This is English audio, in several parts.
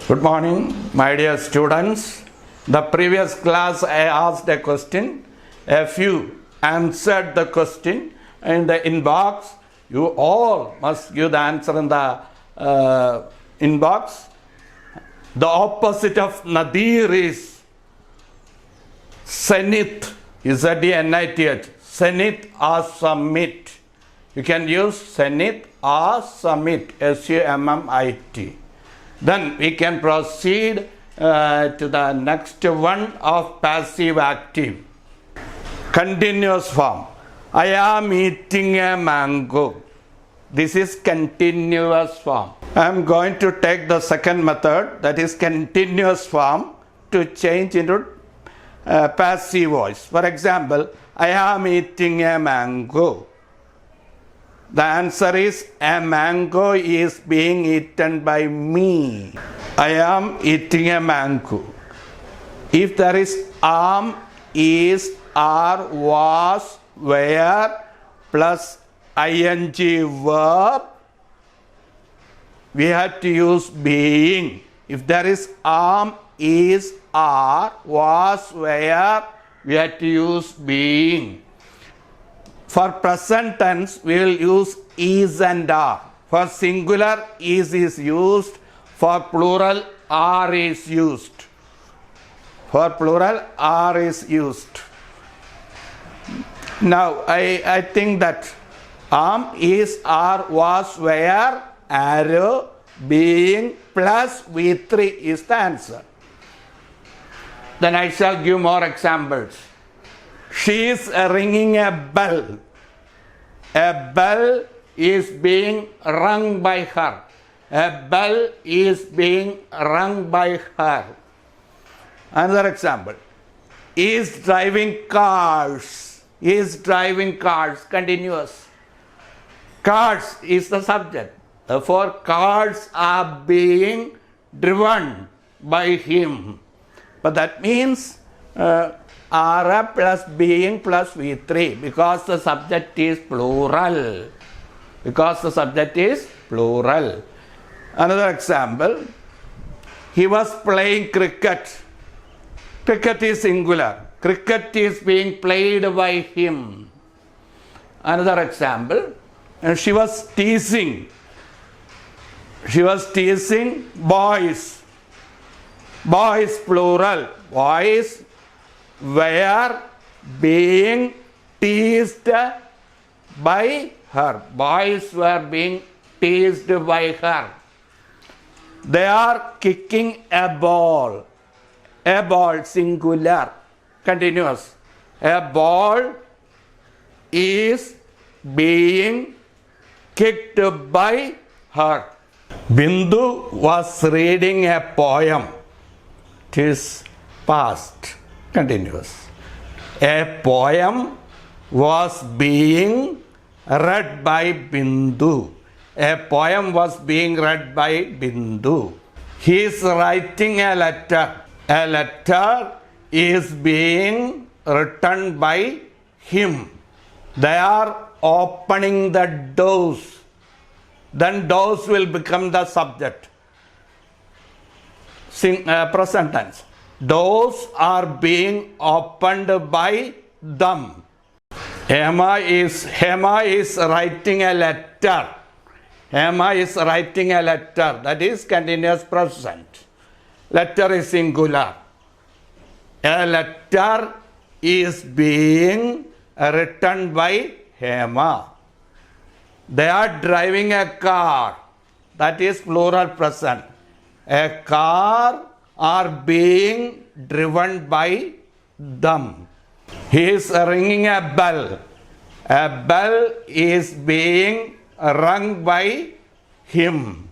Good morning, my dear students. The previous class I asked a question. A few answered the question in the inbox. You all must give the answer in the inbox. The opposite of Nadir is Zenith. Z-E-N-I-T-H. Zenith or Summit. You can use Zenith or Summit. S-U-M-M-I-T. Then we can proceed to the next one of passive active. Continuous form. I am eating a mango. This is continuous form. I am going to take the second method, that is continuous form, to change into passive voice. For example, I am eating a mango. The answer is a mango is being eaten by me. I am eating a mango. If there is am, is, are, was, were plus ing verb, we have to use being. If there is am, is, are, was, were, we have to use being. For present tense, we will use is and are. For singular, is used. For plural, are is used. For plural, are is used. Now, I think that am, is, are, was, were, arrow, being plus V3 is the answer. Then I shall give more examples. She is ringing a bell. A bell is being rung by her. A bell is being rung by her. Another example. Is driving cars. Is driving cars. Continuous. Cars is the subject. Therefore, cars are being driven by him. But that means are plus being plus V3 because the subject is plural. Because the subject is plural. Another example. He was playing cricket. Cricket is singular. Cricket is being played by him. Another example. She was teasing. She was teasing boys. Boys plural. Boys were being teased by her. Boys were being teased by her. They are kicking a ball. A ball, singular, continuous. A ball is being kicked by her. Bindu was reading a poem. It is past. Continuous. A poem was being read by Bindu. A poem was being read by Bindu. He is writing a letter. A letter is being written by him. They are opening the doors. Then doors will become the subject. Present tense. Doors are being opened by them. Hema is writing a letter. Hema is writing a letter. That is continuous present. Letter is singular. A letter is being written by Hema. They are driving a car. That is plural present. A car are being driven by them. He is ringing a bell. A bell is being rung by him.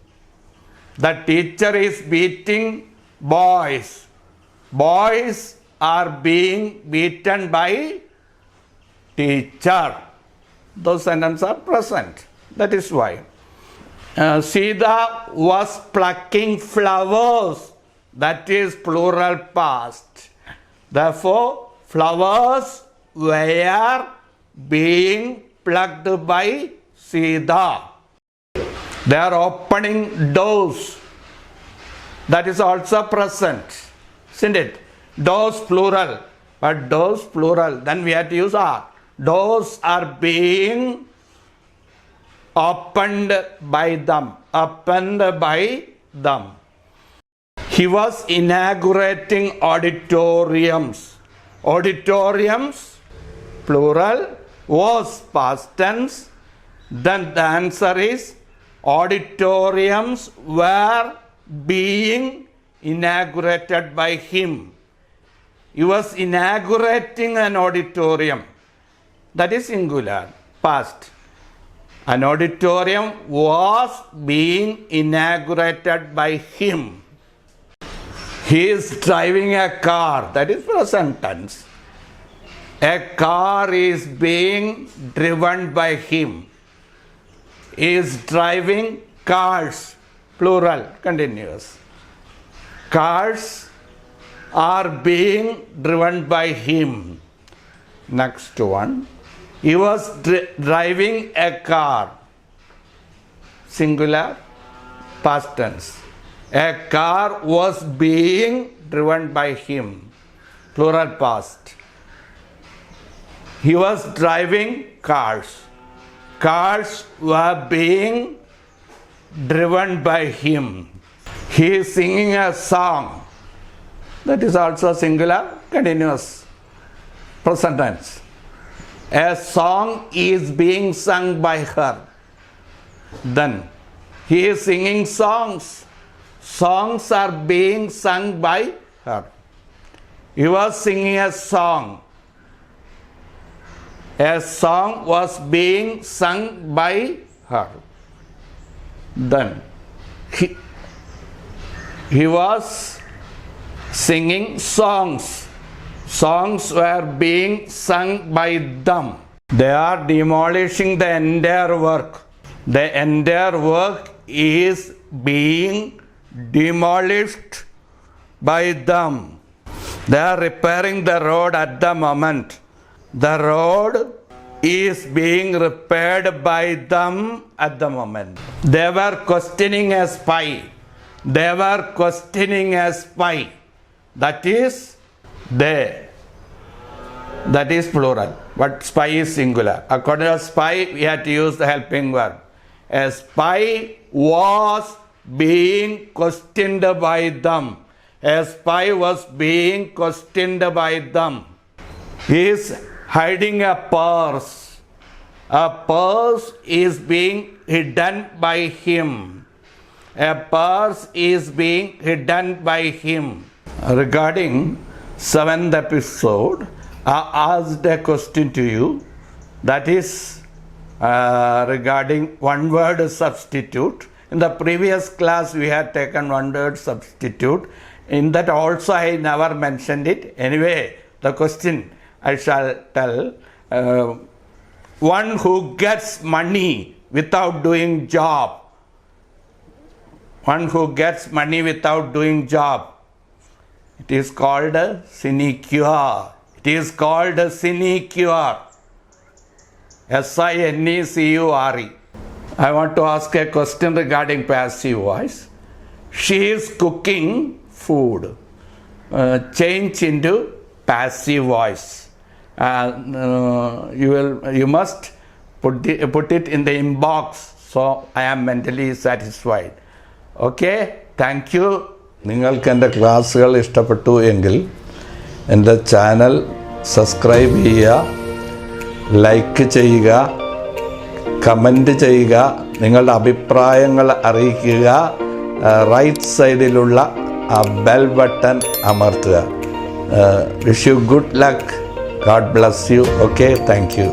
The teacher is beating boys. Boys are being beaten by teacher. Those sentences are present. That is why. Sita was plucking flowers. That is plural past. Therefore, flowers were being plucked by Sita. They are opening doors. That is also present, isn't it? Doors plural, but doors plural, then we have to use are. Doors are being opened by them. Opened by them. He was inaugurating auditoriums. Auditoriums, plural, was past tense. Then the answer is auditoriums were being inaugurated by him. He was inaugurating an auditorium. That is singular, past. An auditorium was being inaugurated by him. He is driving a car. That is present tense. A car is being driven by him. He is driving cars, plural, continuous. Cars are being driven by him. Next one. He was driving a car. Singular, past tense. A car was being driven by him. Plural, past. He was driving cars. Cars were being driven by him. He is singing a song. That is also singular, continuous, present tense. A song is being sung by her. Then he is singing songs. Songs are being sung by her. He was singing a song. A song was being sung by her. Then he was singing songs. Songs were being sung by them. They are demolishing the entire work. The entire work is being demolished by them. They are repairing the road at the moment. The road is being repaired by them at the moment. They were questioning a spy. They were questioning a spy. That is they. That is plural. But spy is singular. According to spy, we have to use the helping verb. A spy was being questioned by them. A spy was being questioned by them. He is hiding a purse. A purse is being hidden by him. A purse is being hidden by him. Regarding 7th episode, I asked a question to you, that is regarding one word substitute. In the previous class we had taken one word substitute. In that also I never mentioned it. Anyway, the question I shall tell. One who gets money without doing job. One who gets money without doing job. It is called a sinecure. It is called a sinecure. S-I-N-E-C-U-R-E. I want to ask a question regarding passive voice. She is cooking food. Change into passive voice. You must put it in the inbox, so I am mentally satisfied. Okay, thank you. നിങ്ങൾക്ക് എൻ്റെ ക്ലാസ്സുകൾ ഇഷ്ടപ്പെട്ടു എങ്കിൽ എൻ്റെ channel subscribe ചെയ്യുക, like ചെയ്യുക, comment ചെയ്യുക, നിങ്ങളുടെ അഭിപ്രായങ്ങൾ അറിയിക്കുക. റൈറ്റ് സൈഡിലുള്ള ആ ബെൽ ബട്ടൺ അമർത്തുക. Wish you good luck. God bless you. Okay, thank you.